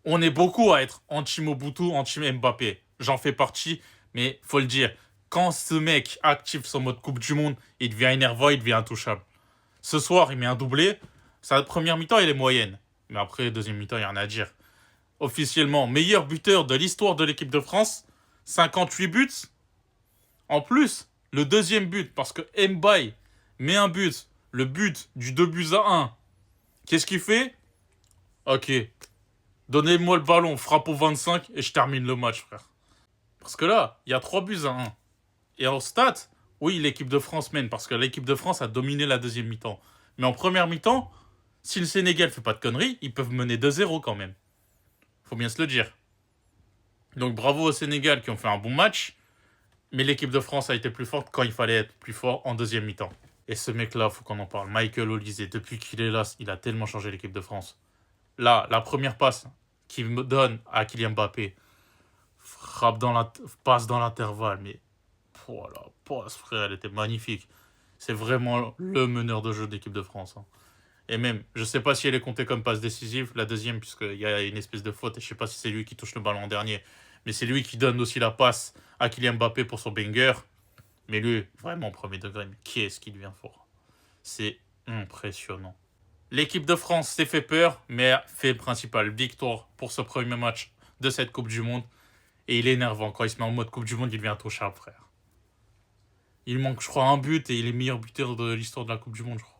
On est beaucoup à être anti-Mobutu, anti-Mbappé. J'en fais partie, mais faut le dire. Quand ce mec active son mode Coupe du Monde, il devient énervant, il devient intouchable. Ce soir, il met un doublé. Sa première mi-temps, elle est moyenne. Mais après, deuxième mi-temps, il n'y a rien à dire. Officiellement, meilleur buteur de l'histoire de l'équipe de France. 58 buts. En plus, le deuxième but, parce que Mbaye met un but. Le but du 2 buts à 1. Qu'est-ce qu'il fait? Ok, donnez-moi le ballon, frappe au 25 et je termine le match, frère. Parce que là, il y a 3 buts à 1. Et en stats, oui, l'équipe de France mène parce que l'équipe de France a dominé la deuxième mi-temps. Mais en première mi-temps, si le Sénégal fait pas de conneries, ils peuvent mener 2-0 quand même. Faut bien se le dire. Donc bravo au Sénégal qui ont fait un bon match. Mais l'équipe de France a été plus forte quand il fallait être plus fort en deuxième mi-temps. Et ce mec-là, faut qu'on en parle. Michael Olise, depuis qu'il est là, il a tellement changé l'équipe de France. Là, la première passe qu'il me donne à Kylian Mbappé, frappe dans la passe dans l'intervalle, mais oh, la passe, frère, elle était magnifique. C'est vraiment le meneur de jeu de l'équipe de France, hein. Et même, je sais pas si elle est comptée comme passe décisive, la deuxième, puisqu'il y a une espèce de faute, et je sais pas si c'est lui qui touche le ballon en dernier, mais c'est lui qui donne aussi la passe à Kylian Mbappé pour son banger. Mais lui, vraiment premier degré, mais qui est-ce qui devient fort? C'est impressionnant. L'équipe de France s'est fait peur, mais fait principal. Victoire pour ce premier match de cette Coupe du Monde. Et il est énervant. Quand il se met en mode Coupe du Monde, il devient intouchable, frère. Il manque, je crois, un but et il est meilleur buteur de l'histoire de la Coupe du Monde, je crois.